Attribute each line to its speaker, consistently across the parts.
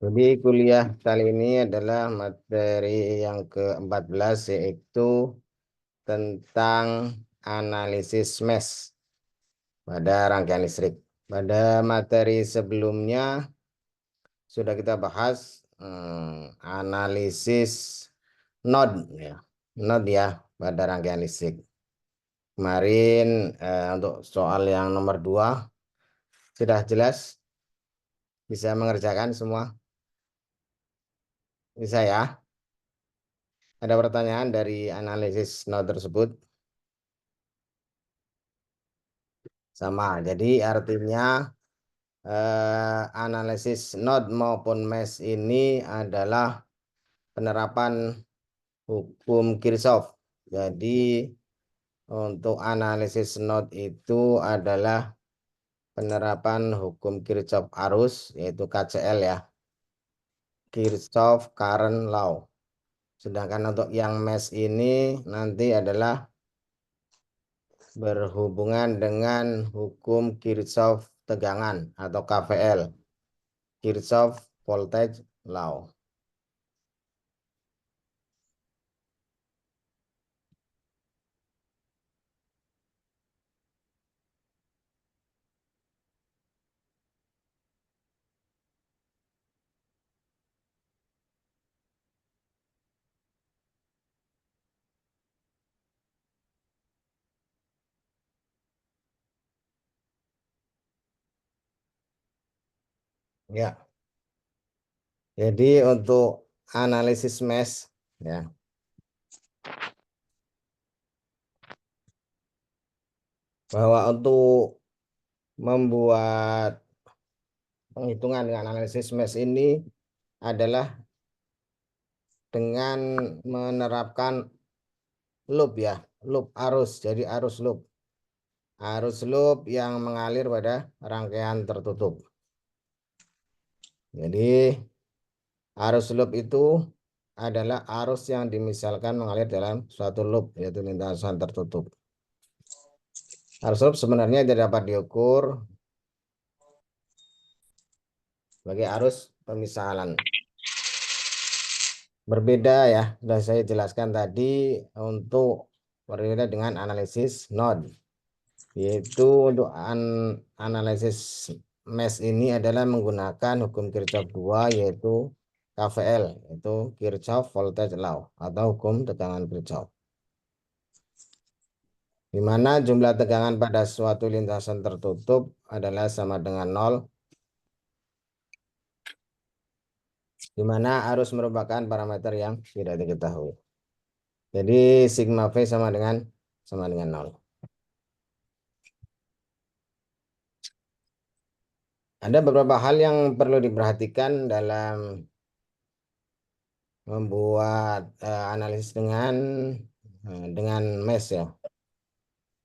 Speaker 1: Jadi kuliah kali ini adalah materi yang ke-14 yaitu tentang analisis mesh pada rangkaian listrik. Pada materi sebelumnya sudah kita bahas analisis node ya pada rangkaian listrik. Kemarin untuk soal yang nomor 2 sudah jelas, bisa mengerjakan semua. Bisa ya? Ada pertanyaan dari analisis node tersebut? Sama. Jadi artinya analisis node maupun mesh ini adalah penerapan hukum Kirchhoff. Jadi untuk analisis node itu adalah penerapan hukum Kirchhoff arus, yaitu KCL ya. Kirchhoff Current Law. Sedangkan untuk yang mesh ini nanti adalah berhubungan dengan hukum Kirchhoff tegangan atau KVL. Kirchhoff Voltage Law. Ya, jadi untuk analisis mesh ya, bahwa untuk membuat penghitungan dengan analisis mesh ini adalah dengan menerapkan loop ya, loop arus. Jadi arus loop yang mengalir pada rangkaian tertutup. Jadi arus loop itu adalah arus yang dimisalkan mengalir dalam suatu loop, yaitu lintasan tertutup. Arus loop sebenarnya tidak dapat diukur sebagai arus pemisalan. Berbeda ya, sudah saya jelaskan tadi untuk berbeda dengan analisis node. Yaitu untuk analisis mesh ini adalah menggunakan hukum Kirchhoff 2 yaitu KVL, yaitu Kirchhoff Voltage Law atau hukum tegangan Kirchhoff. Di mana jumlah tegangan pada suatu lintasan tertutup adalah sama dengan 0, di mana arus merupakan parameter yang tidak diketahui. Jadi sigma V sama dengan 0. Ada beberapa hal yang perlu diperhatikan dalam membuat analisis dengan mesh ya.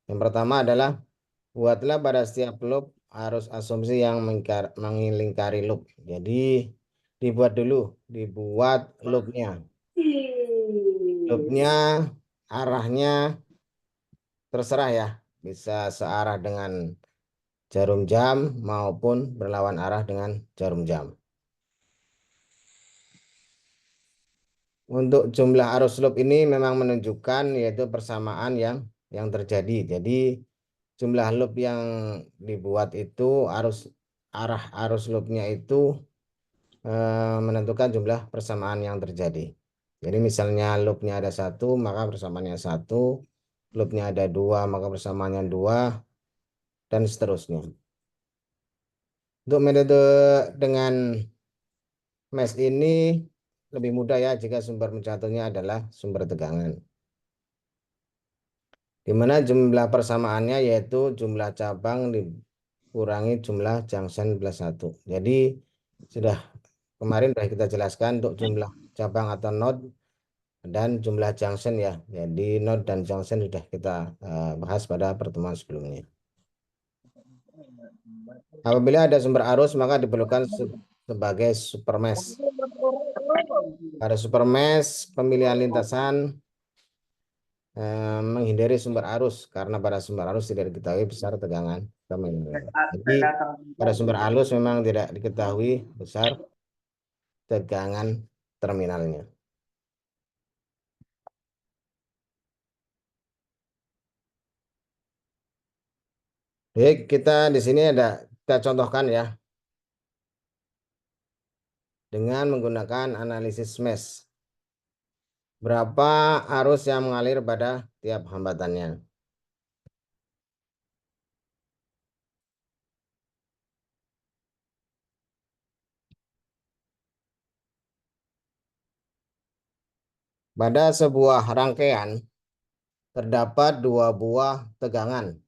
Speaker 1: Yang pertama adalah buatlah pada setiap loop arus asumsi yang melingkari loop. Jadi dibuat loopnya. Loopnya arahnya terserah ya, bisa searah dengan jarum jam maupun berlawan arah dengan jarum jam. Untuk jumlah arus loop ini memang menunjukkan yaitu persamaan yang terjadi. Jadi jumlah loop yang dibuat itu arah arus loopnya itu menentukan jumlah persamaan yang terjadi. Jadi misalnya loopnya ada 1 maka persamaannya 1, loopnya ada 2 maka persamaannya 2, dan seterusnya. Untuk metode dengan mesh ini lebih mudah ya jika sumber mencatatnya adalah sumber tegangan. Di mana jumlah persamaannya yaitu jumlah cabang dikurangi jumlah junction plus 1. Jadi sudah kemarin sudah kita jelaskan untuk jumlah cabang atau node dan jumlah junction ya. Jadi node dan junction sudah kita bahas pada pertemuan sebelumnya. Apabila ada sumber arus maka diperlukan sebagai supermesh. Pada supermesh pemilihan lintasan menghindari sumber arus karena pada sumber arus tidak diketahui besar tegangan. Jadi pada sumber arus memang tidak diketahui besar tegangan terminalnya. Baik, kita di sini kita contohkan ya dengan menggunakan analisis mesh. Berapa arus yang mengalir pada tiap hambatannya? Pada sebuah rangkaian terdapat dua buah tegangan,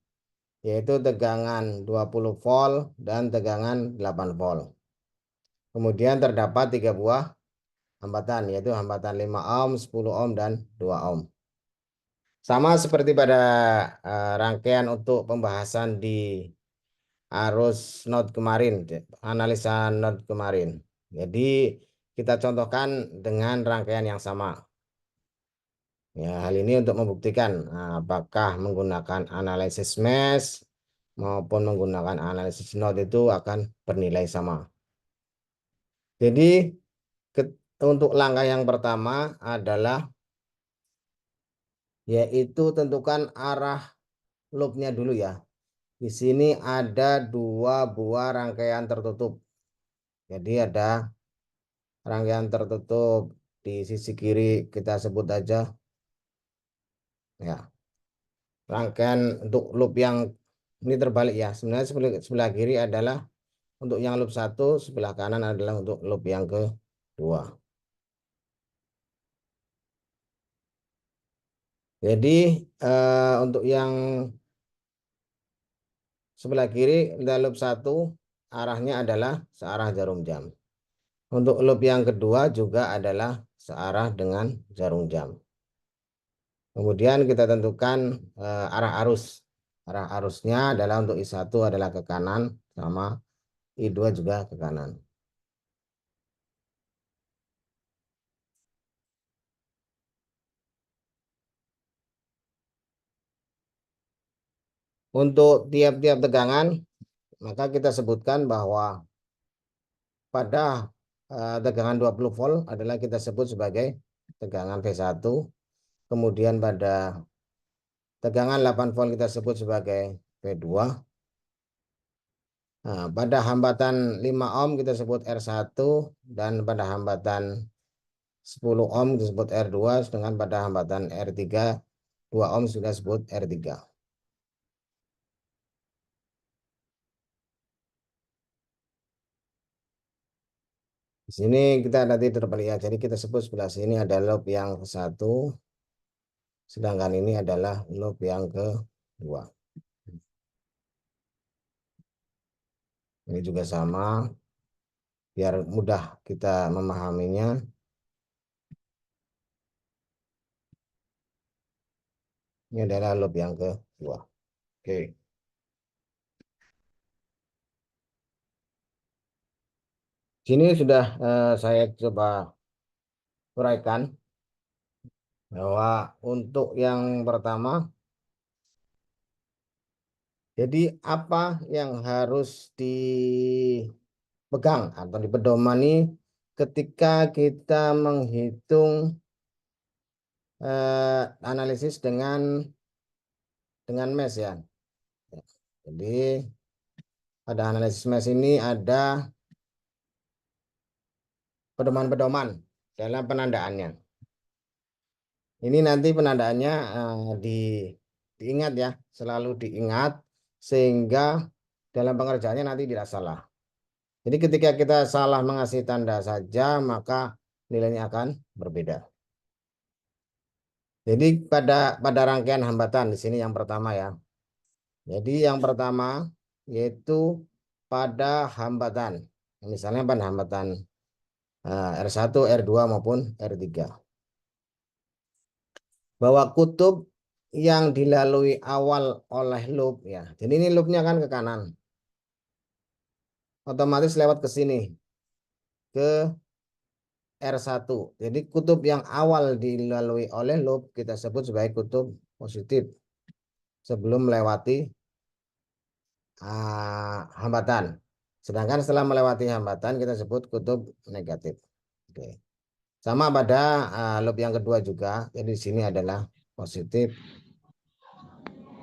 Speaker 1: yaitu tegangan 20 volt dan tegangan 8 volt. Kemudian terdapat tiga buah hambatan, yaitu hambatan 5 ohm, 10 ohm, dan 2 ohm. Sama seperti pada rangkaian untuk pembahasan di arus node kemarin, analisa node kemarin. Jadi kita contohkan dengan rangkaian yang sama. Ya, hal ini untuk membuktikan apakah menggunakan analisis mesh maupun menggunakan analisis node itu akan bernilai sama. Jadi untuk langkah yang pertama adalah yaitu tentukan arah loopnya dulu ya. Di sini ada dua buah rangkaian tertutup. Jadi ada rangkaian tertutup di sisi kiri, kita sebut aja ya. Rangkaian untuk loop yang ini terbalik ya. Sebenarnya sebelah kiri adalah untuk yang loop 1, sebelah kanan adalah untuk loop yang kedua. Jadi untuk yang sebelah kiri loop 1 arahnya adalah searah jarum jam. Untuk loop yang kedua juga adalah searah dengan jarum jam. Kemudian kita tentukan arah arus. Arah arusnya adalah untuk I1 adalah ke kanan, sama I2 juga ke kanan. Untuk tiap-tiap tegangan, maka kita sebutkan bahwa pada tegangan 20 volt adalah kita sebut sebagai tegangan V1. Kemudian pada tegangan 8 volt kita sebut sebagai V2. Nah, pada hambatan 5 ohm kita sebut R1, dan pada hambatan 10 ohm disebut R2, sedangkan pada hambatan R3 2 ohm sudah disebut R3. Di sini kita nanti terlihat, jadi kita sebut sebelah sini ada loop yang ke-1, sedangkan ini adalah loop yang kedua. Ini juga sama, biar mudah kita memahaminya. Ini adalah loop yang kedua. Oke. Sini sudah saya coba uraikan bahwa untuk yang pertama, jadi apa yang harus dipegang atau dipedomani ketika kita menghitung analisis dengan mesh ya. Jadi pada analisis mesh ini ada pedoman-pedoman dalam penandaannya. Ini nanti penandaannya diingat ya, selalu diingat sehingga dalam pengerjaannya nanti tidak salah. Jadi ketika kita salah mengasih tanda saja, maka nilainya akan berbeda. Jadi pada rangkaian hambatan di sini yang pertama ya. Jadi yang pertama yaitu pada hambatan. Misalnya pada hambatan R1, R2 maupun R3. Bahwa kutub yang dilalui awal oleh loop ya. Jadi ini loopnya kan ke kanan. Otomatis lewat ke sini. Ke R1. Jadi kutub yang awal dilalui oleh loop kita sebut sebagai kutub positif sebelum melewati hambatan. Sedangkan setelah melewati hambatan kita sebut kutub negatif. Oke. Sama pada loop yang kedua juga. Jadi di sini adalah positif,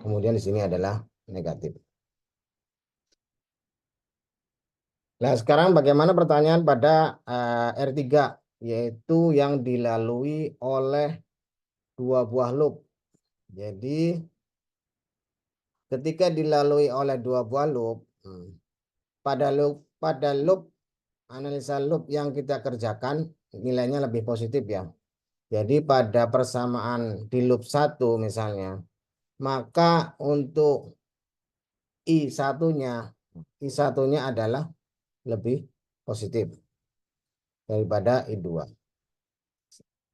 Speaker 1: kemudian di sini adalah negatif. Nah, sekarang bagaimana pertanyaan pada R3, yaitu yang dilalui oleh dua buah loop. Jadi ketika dilalui oleh dua buah loop, pada loop analisa loop yang kita kerjakan nilainya lebih positif ya. Jadi pada persamaan di loop 1 misalnya, maka untuk I1-nya adalah lebih positif daripada I2.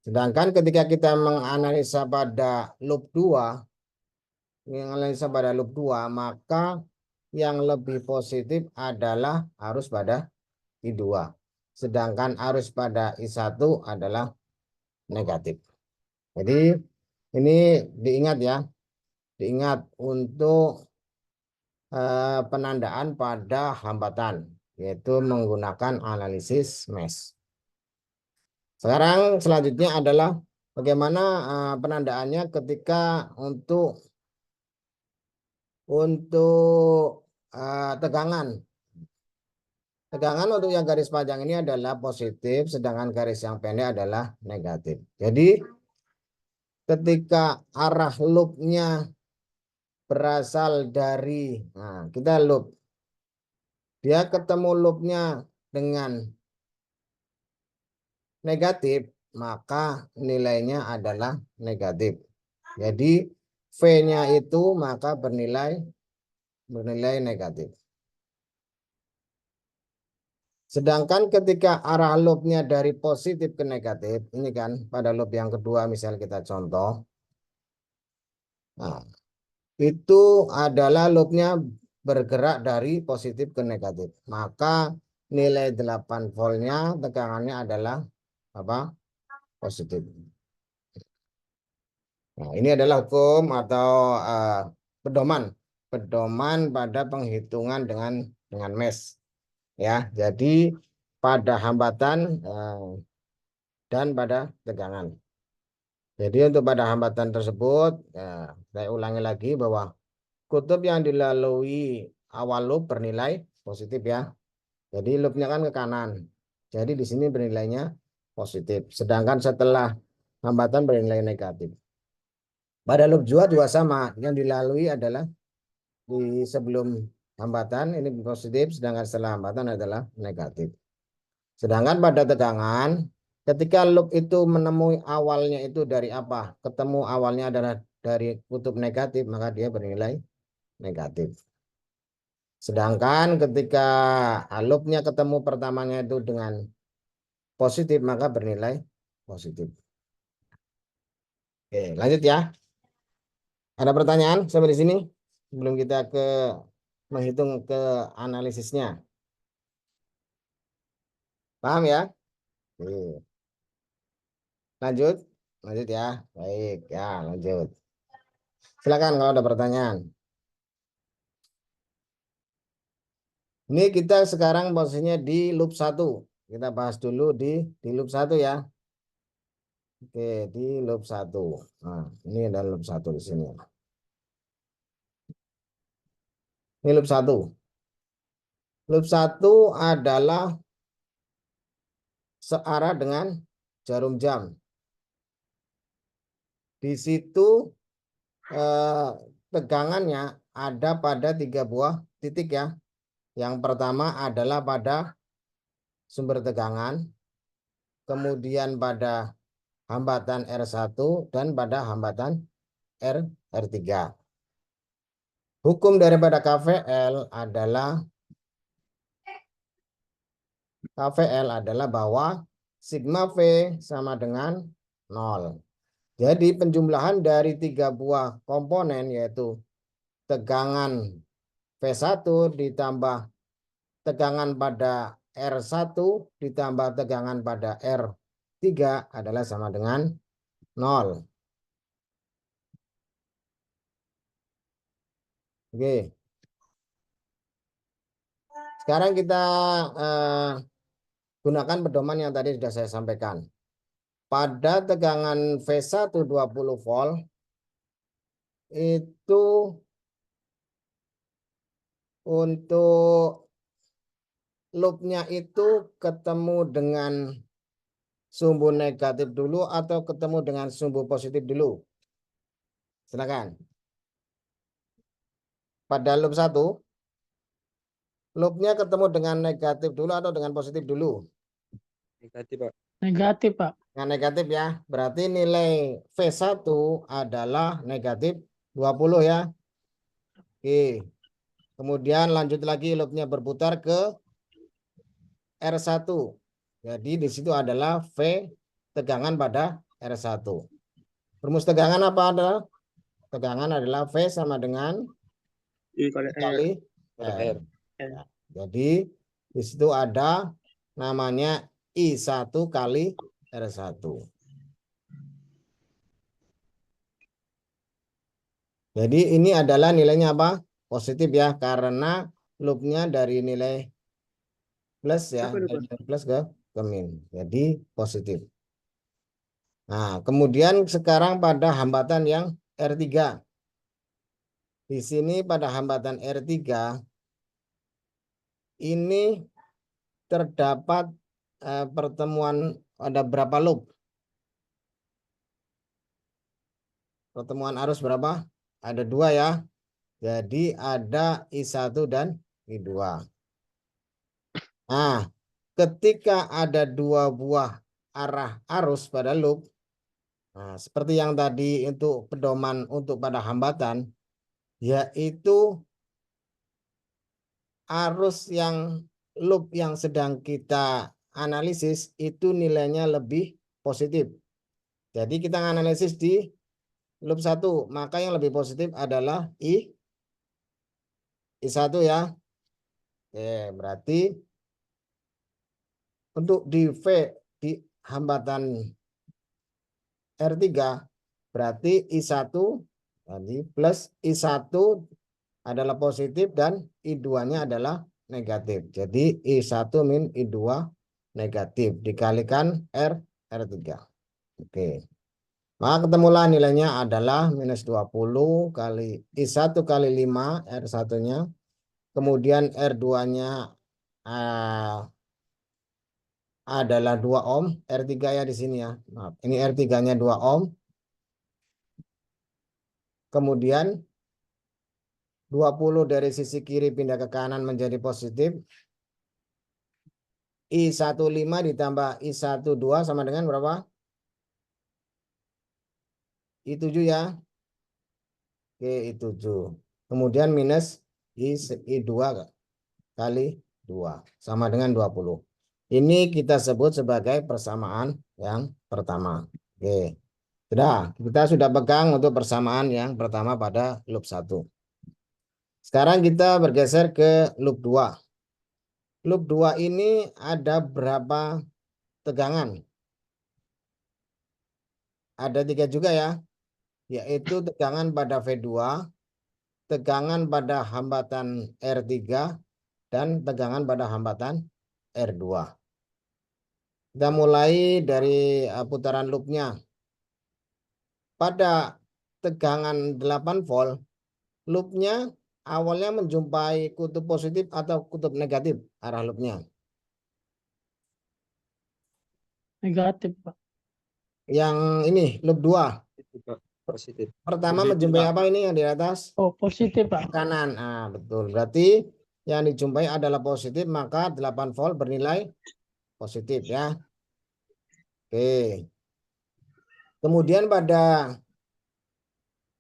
Speaker 1: Sedangkan ketika kita menganalisa pada loop 2, maka yang lebih positif adalah arus pada I2. Sedangkan arus pada I1 adalah negatif. Jadi ini diingat ya, diingat untuk penandaan pada hambatan, yaitu menggunakan analisis mesh. Sekarang selanjutnya adalah bagaimana penandaannya ketika untuk tegangan. Tegangan untuk yang garis panjang ini adalah positif, sedangkan garis yang pendek adalah negatif. Jadi ketika arah loopnya berasal dari, kita loop, dia ketemu loopnya dengan negatif, maka nilainya adalah negatif. Jadi V-nya itu maka bernilai negatif. Sedangkan ketika arah loopnya dari positif ke negatif, ini kan pada loop yang kedua misal kita contoh, nah, itu adalah loopnya bergerak dari positif ke negatif. Maka nilai 8 voltnya tegangannya adalah apa? Positif. Nah, ini adalah hukum atau pedoman pada penghitungan dengan mesh ya. Jadi pada hambatan dan pada tegangan. Jadi untuk pada hambatan tersebut, saya ulangi lagi bahwa kutub yang dilalui awal loop bernilai positif ya. Jadi loopnya kan ke kanan. Jadi di sini bernilainya positif. Sedangkan setelah hambatan bernilai negatif. Pada loop 2 juga sama. Yang dilalui adalah di sebelum hambatan ini positif, sedangkan setelah hambatan adalah negatif. Sedangkan pada tegangan, ketika loop itu menemui awalnya itu dari apa? Ketemu awalnya adalah dari kutub negatif, maka dia bernilai negatif. Sedangkan ketika loopnya ketemu pertamanya itu dengan positif, maka bernilai positif. Oke, lanjut ya. Ada pertanyaan sampai di sini? Sebelum kita menghitung ke analisisnya. Paham ya? Oke. Lanjut. Lanjut ya. Baik, ya lanjut. Silakan kalau ada pertanyaan. Ini kita sekarang posisinya di loop 1. Kita bahas dulu di loop 1 ya. Oke, di loop 1. Nah, ini ada loop 1 di sini. Ini loop 1. Loop 1 adalah searah dengan jarum jam. Di situ tegangannya ada pada 3 buah titik ya. Yang pertama adalah pada sumber tegangan, kemudian pada hambatan R1 dan pada hambatan R3. Hukum daripada KVL adalah bahwa sigma V sama dengan 0. Jadi penjumlahan dari 3 buah komponen yaitu tegangan V1 ditambah tegangan pada R1 ditambah tegangan pada R3 adalah sama dengan 0. Oke. Sekarang kita gunakan pedoman yang tadi sudah saya sampaikan. Pada tegangan V1 20 volt itu untuk loopnya itu ketemu dengan sumbu negatif dulu atau ketemu dengan sumbu positif dulu? Silakan. Pada loop 1, loopnya ketemu dengan negatif dulu atau dengan positif dulu?
Speaker 2: Negatif, Pak.
Speaker 3: Negatif, Pak.
Speaker 1: Yang negatif ya. Berarti nilai V1 adalah negatif 20 ya. Oke. Kemudian lanjut lagi loopnya berputar ke R1. Jadi di situ adalah V tegangan pada R1. Rumus tegangan apa adalah? Tegangan adalah V sama dengan
Speaker 2: I kali R.
Speaker 1: kali
Speaker 2: R.
Speaker 1: R. Ya. Jadi di situ ada namanya I1 kali R1. Jadi ini adalah nilainya apa? Positif ya, karena loopnya dari nilai plus ya,
Speaker 2: Apa itu, Pak?
Speaker 1: dari nilai plus ke min. Jadi positif. Nah, kemudian sekarang pada hambatan yang R3. Di sini pada hambatan R3 ini terdapat pertemuan, ada berapa loop? Pertemuan arus berapa? Ada 2 ya. Jadi ada I1 dan I2. Nah, ketika ada 2 buah arah arus pada loop, nah, seperti yang tadi untuk pedoman untuk pada hambatan, yaitu arus yang loop yang sedang kita analisis itu nilainya lebih positif. Jadi kita analisis di loop 1, maka yang lebih positif adalah I1 ya. Oke, berarti untuk di V di hambatan R3 berarti I1 tadi plus I1 adalah positif dan I2-nya adalah negatif. Jadi I1 min I2 negatif dikalikan R3. Oke. Maka ketemulah nilainya adalah minus 20 kali I1 kali 5 R1-nya. Kemudian R2-nya adalah 2 ohm. R3 ya di sini ya. Maaf, ini R3-nya 2 ohm. Kemudian 20 dari sisi kiri pindah ke kanan menjadi positif. I15 ditambah I12 sama dengan berapa? I7 ya. Oke, I7. Kemudian minus I2 kali 2 sama dengan 20. Ini kita sebut sebagai persamaan yang pertama. Oke. Kita sudah pegang untuk persamaan yang pertama pada loop 1. Sekarang kita bergeser ke loop 2. Loop 2 ini ada berapa tegangan? Ada 3 juga ya, yaitu tegangan pada V2, tegangan pada hambatan R3, dan tegangan pada hambatan R2. Kita mulai dari putaran loopnya. Pada tegangan 8 volt, loopnya awalnya menjumpai kutub positif atau kutub negatif arah loopnya.
Speaker 3: Negatif, Pak.
Speaker 1: Yang ini loop 2.
Speaker 2: Itu, Pak. Positif.
Speaker 1: Pertama
Speaker 2: Positif,
Speaker 1: menjumpai
Speaker 2: Pak.
Speaker 1: apa ini yang di atas?
Speaker 3: Oh, positif, Pak.
Speaker 1: Kanan. Ah, betul. Berarti yang dijumpai adalah positif, maka 8 volt bernilai positif ya. Oke. Kemudian pada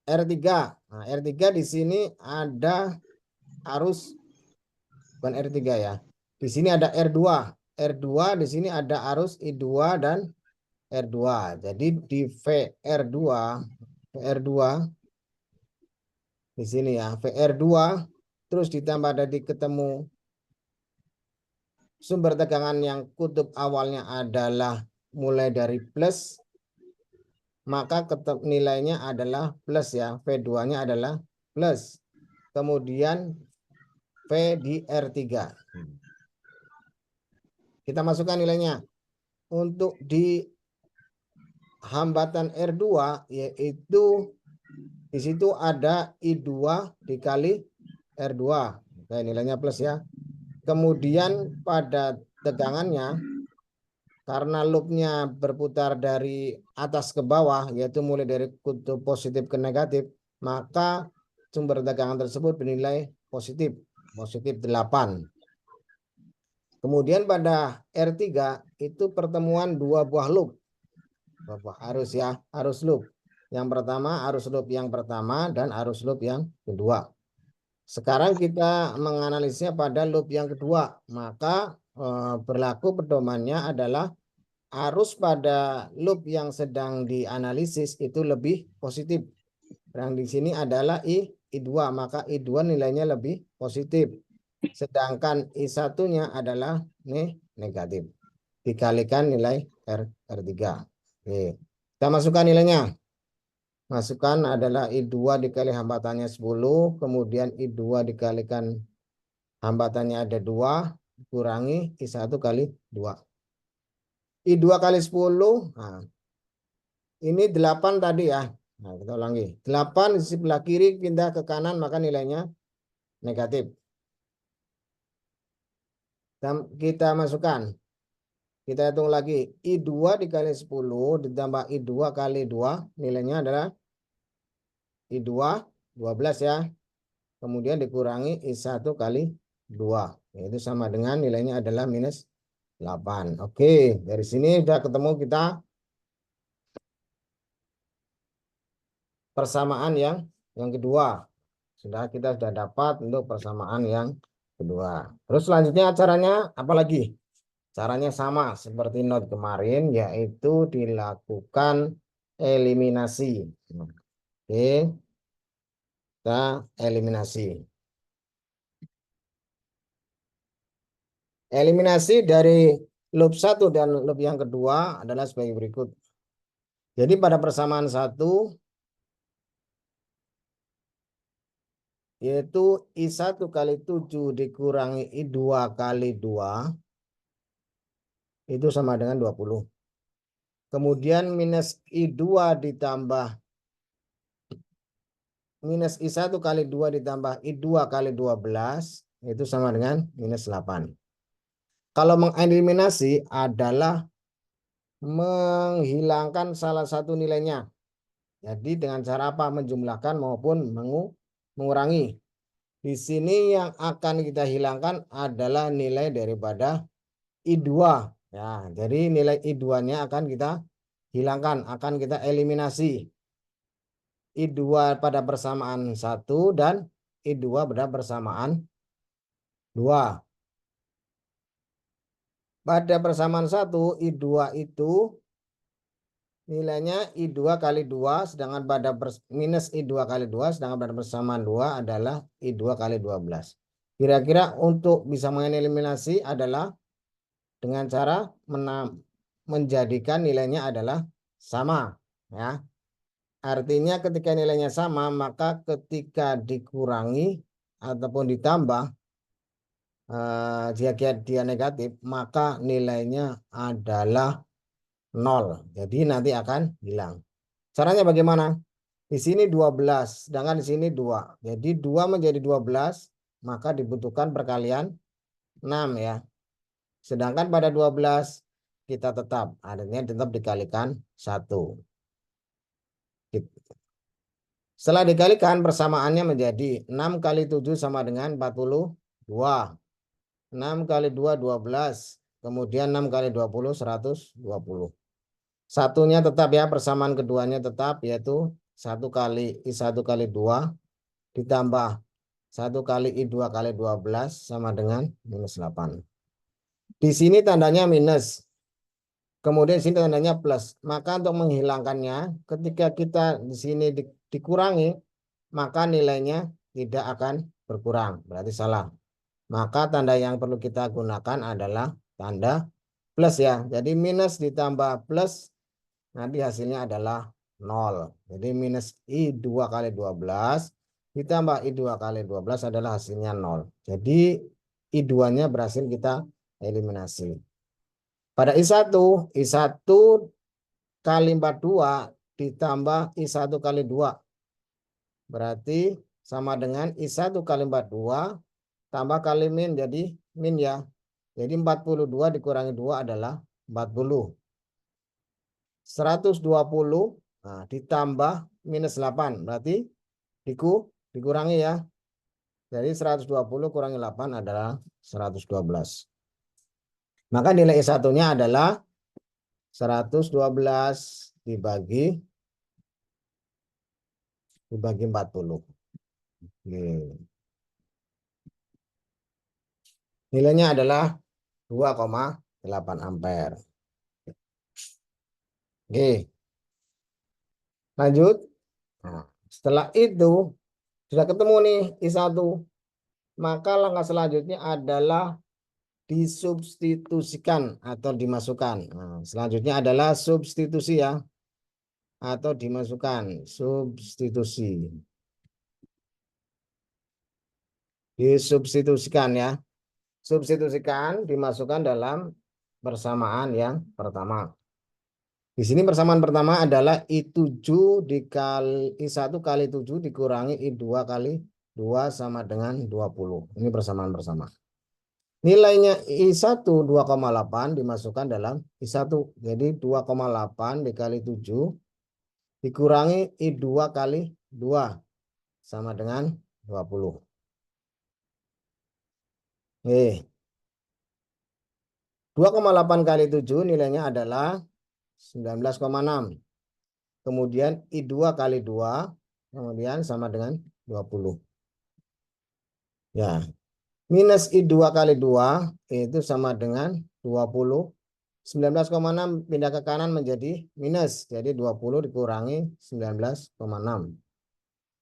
Speaker 1: R3. Nah, R3 di sini ada arus, bukan R3 ya. Di sini ada R2. R2 di sini ada arus I2 dan R2. Jadi di VR2 di sini ya, VR2 terus ditambah tadi ketemu sumber tegangan yang kutub awalnya adalah mulai dari plus, maka nilainya adalah plus ya, V2-nya adalah plus. Kemudian V di R3. kita masukkan nilainya. Untuk di hambatan R2 yaitu di situ ada I2 dikali R2. Oke, nilainya plus ya. Kemudian pada tegangannya, karena loopnya berputar dari atas ke bawah, yaitu mulai dari kutub positif ke negatif, maka sumber tegangan tersebut bernilai positif 8. Kemudian pada R3 itu pertemuan dua buah loop. Arus ya, arus loop. Yang pertama, arus loop yang pertama dan arus loop yang kedua. Sekarang kita menganalisnya pada loop yang kedua. Maka berlaku pedomannya adalah arus pada loop yang sedang dianalisis itu lebih positif. Yang di sini adalah I2, maka I2 nilainya lebih positif. Sedangkan I1-nya adalah negatif. Dikalikan nilai R3. Oke. Kita masukkan nilainya. Masukkan adalah I2 dikali hambatannya 10. Kemudian I2 dikalikan hambatannya ada 2. Kurangi I1 kali 2. I2 kali 10. Nah, ini 8 tadi ya. Nah, kita ulangi. 8 di sebelah kiri pindah ke kanan, maka nilainya negatif. Dan kita masukkan. Kita hitung lagi. I2 dikali 10 ditambah I2 kali 2. Nilainya adalah I2 12 ya. Kemudian dikurangi I1 kali 2. Itu sama dengan nilainya adalah minus 8. Oke. Dari sini sudah ketemu kita persamaan yang kedua. Kita sudah dapat untuk persamaan yang kedua. Terus selanjutnya caranya apa lagi? Caranya sama seperti not kemarin, yaitu dilakukan eliminasi. Oke, kita eliminasi. Eliminasi dari loop 1 dan loop yang kedua adalah sebagai berikut. Jadi pada persamaan 1 yaitu I1 kali 7 dikurangi I2 kali 2 itu sama dengan 20. Kemudian minus I2 ditambah minus I1 kali 2 ditambah I2 kali 12 itu sama dengan minus 8. Kalau mengeliminasi adalah menghilangkan salah satu nilainya. Jadi dengan cara apa? Menjumlahkan maupun mengurangi. Di sini yang akan kita hilangkan adalah nilai daripada I2. Ya, jadi nilai I2-nya akan kita hilangkan, akan kita eliminasi. I2 pada persamaan 1 dan I2 pada persamaan 2. Pada persamaan 1, I2 itu nilainya I2 kali 2, sedangkan pada minus I2 kali 2, sedangkan pada persamaan 2 adalah I2 kali 12. Kira-kira untuk bisa mengeliminasi adalah dengan cara menjadikan nilainya adalah sama. Ya. Artinya ketika nilainya sama, maka ketika dikurangi ataupun ditambah, jika dia negatif, maka nilainya adalah 0. Jadi nanti akan hilang. Caranya bagaimana? Di sini 12, sedangkan di sini 2. Jadi 2 menjadi 12, maka dibutuhkan perkalian 6 ya. Sedangkan pada 12 kita tetap, artinya tetap dikalikan 1. Setelah dikalikan persamaannya menjadi 6 kali 7 sama dengan 42. 6 kali 2 12. Kemudian 6 kali 20 120. Satunya tetap ya, persamaan keduanya tetap, yaitu 1 kali I1 kali 2 ditambah 1 kali I2 kali 12 sama dengan minus 8. Di sini tandanya minus. Kemudian di sini tandanya plus. Maka untuk menghilangkannya, ketika kita di sini dikurangi, maka nilainya tidak akan berkurang. Berarti salah. Maka tanda yang perlu kita gunakan adalah tanda plus ya. Jadi minus ditambah plus, nanti hasilnya adalah 0. Jadi minus I2 kali 12 ditambah I2 kali 12 adalah hasilnya 0. Jadi I2-nya berhasil kita eliminasi. Pada I1 kali 42 ditambah I1 kali 2. Berarti sama dengan I1 kali 42 tambah kali min, jadi min ya. Jadi 42 dikurangi 2 adalah 40. 120 ditambah minus 8. Berarti dikurangi ya. Jadi 120 kurangi 8 adalah 112. Maka nilai I1-nya adalah 112 dibagi 40. Oke. Nilainya adalah 2,8 ampere. Oke. Lanjut. Nah, setelah itu sudah ketemu nih I1. Maka langkah selanjutnya adalah disubstitusikan atau dimasukkan. Nah, selanjutnya adalah substitusi ya. Atau dimasukkan. Substitusi. Disubstitusikan ya. Substitusikan dimasukkan dalam persamaan yang pertama. Di sini persamaan pertama adalah I7 dikali I1 kali 7 dikurangi I2 kali 2 sama dengan 20. Ini persamaan bersama. Nilainya I1 2,8 dimasukkan dalam I1. Jadi 2,8 dikali 7 dikurangi I2 kali 2 sama dengan 20. Oke. 2,8 kali 7 nilainya adalah 19,6. Kemudian I2 kali 2 kemudian sama dengan 20. Ya. Minus I2 kali 2 itu sama dengan 20. 19,6 pindah ke kanan menjadi minus. Jadi 20 dikurangi 19,6.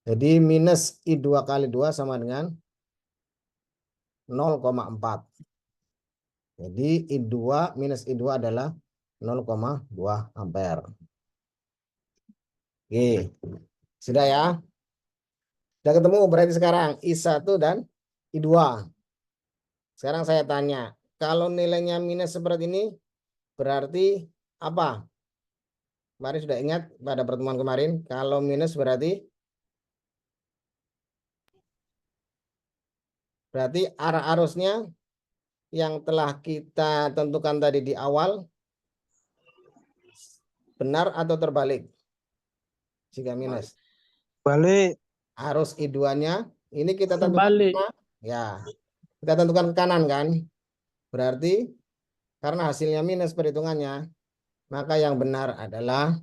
Speaker 1: Jadi minus I2 kali 2 sama dengan 0,4. Jadi I2 minus I2 adalah 0,2 ampere. Oke. Sudah ya? Sudah ketemu berarti sekarang I1 dan I2. Sekarang saya tanya, kalau nilainya minus seperti ini berarti apa? Kemarin sudah ingat pada pertemuan kemarin, kalau minus berarti arah arusnya yang telah kita tentukan tadi di awal benar atau terbalik? Jika minus.
Speaker 2: Balik.
Speaker 1: Arus I2-nya ini kita tentukan
Speaker 3: Terbalik.
Speaker 1: ya. Kita tentukan ke kanan kan? Berarti karena hasilnya minus perhitungannya, maka yang benar adalah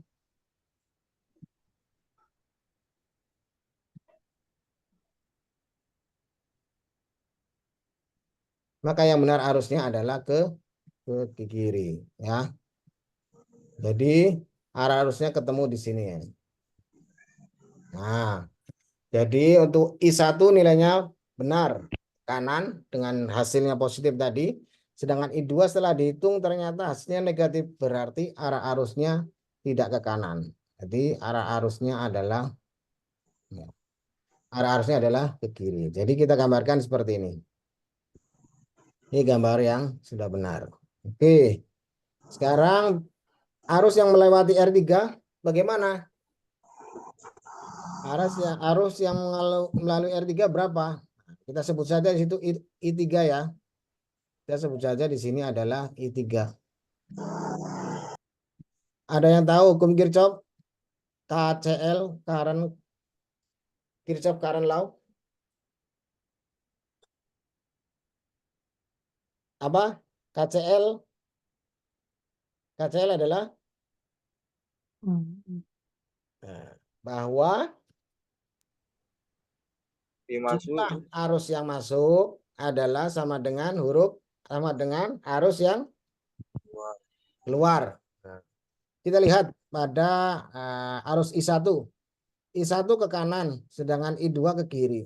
Speaker 1: arusnya adalah ke kiri ya. Jadi arah arusnya ketemu di sini ya. Nah, jadi untuk I1 nilainya benar kanan dengan hasilnya positif tadi. Sedangkan I2 setelah dihitung ternyata hasilnya negatif, berarti arah arusnya tidak ke kanan. Jadi arah arusnya adalah ke kiri. Jadi kita gambarkan seperti ini. Ini gambar yang sudah benar. Oke. Sekarang arus yang melewati R3 bagaimana? Arus yang melalui R3 berapa? Kita sebut saja di situ I3 ya. Kita sebut saja di sini adalah I3. Ada yang tahu hukum Kirchhoff? KCL, Kirchhoff current law? Apa? KCL? KCL adalah bahwa jumlah arus yang masuk adalah sama dengan arus yang keluar. Kita lihat pada arus I1. I1 ke kanan, sedangkan I2 ke kiri.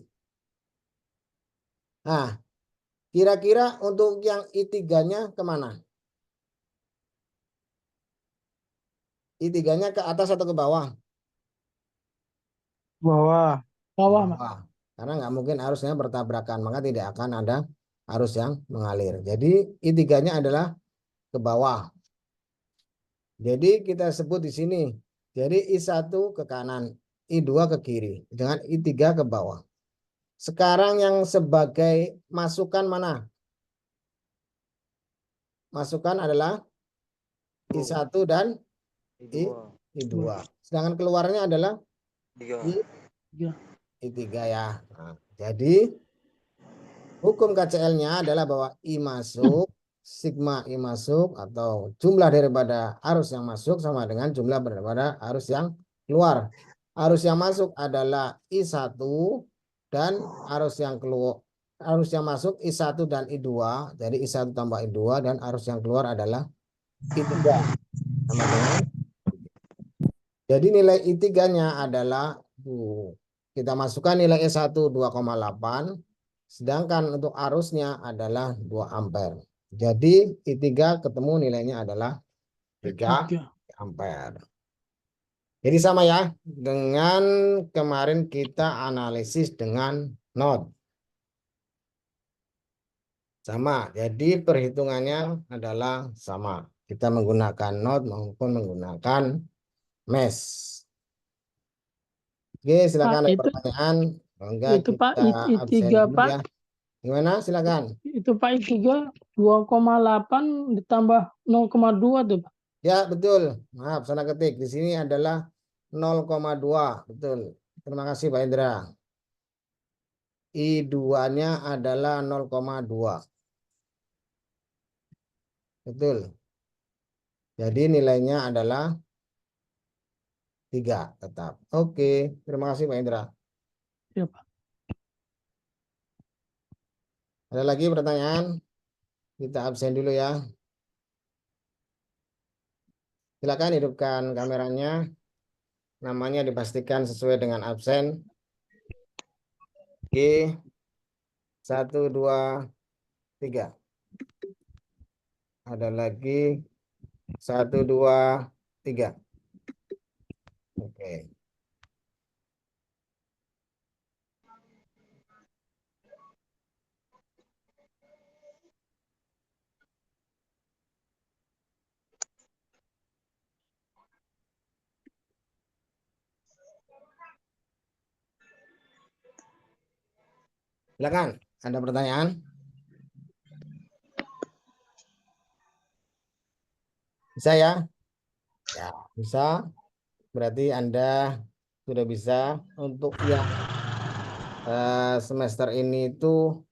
Speaker 1: Nah, kira-kira untuk yang I3-nya kemana? I3-nya ke atas atau ke bawah?
Speaker 2: Bawah.
Speaker 3: Bawah,
Speaker 1: Karena nggak mungkin arusnya bertabrakan, maka tidak akan ada arus yang mengalir. Jadi I3-nya adalah ke bawah. Jadi kita sebut di sini. Jadi I1 ke kanan, I2 ke kiri, dengan I3 ke bawah. Sekarang yang sebagai masukan mana? Masukan adalah I1 dan
Speaker 2: I2.
Speaker 1: I2. Sedangkan keluarnya adalah
Speaker 2: 3.
Speaker 3: Tiga.
Speaker 1: I3 ya. Nah, jadi hukum KCL-nya adalah bahwa I masuk, sigma I masuk atau jumlah daripada arus yang masuk sama dengan jumlah daripada arus yang keluar. Arus yang masuk adalah I1 dan arus yang keluar, arus yang masuk I1 dan I2. Jadi I1 tambah I2 dan arus yang keluar adalah I3 sama dengan. Jadi nilai I3-nya adalah kita masukkan nilai I1 2,8. Sedangkan untuk arusnya adalah 2 ampere. Jadi I3 ketemu nilainya adalah 3
Speaker 3: Tiga.
Speaker 1: ampere. Jadi sama ya dengan kemarin kita analisis dengan node. Sama. Jadi perhitungannya adalah sama. Kita menggunakan node maupun menggunakan mesh. Oke, silakan
Speaker 3: Pak,
Speaker 1: ada
Speaker 3: itu
Speaker 1: pertanyaan. Kalau enggak
Speaker 3: itu Pak
Speaker 1: kita absen
Speaker 3: I3
Speaker 1: dulu
Speaker 3: Pak.
Speaker 1: ya. Gimana? Silakan.
Speaker 3: Itu Pak I3 2,8 ditambah 0,2 tuh Pak.
Speaker 1: Ya, betul. Maaf, salah ketik. Di sini adalah 0,2. Betul. Terima kasih Pak Indra. I2-nya adalah 0,2. Betul. Jadi nilainya adalah 3 tetap. Oke, terima kasih Pak Indra.
Speaker 3: Ya Pak.
Speaker 1: Ada lagi pertanyaan? Kita absen dulu ya. Silakan hidupkan kameranya. Namanya dipastikan sesuai dengan absen. Oke. 1, 2, 3. Ada lagi. 1, 2, 3. Oke. Silakan. Ada pertanyaan? Bisa ya? Ya, bisa. Berarti Anda sudah bisa untuk yang semester ini itu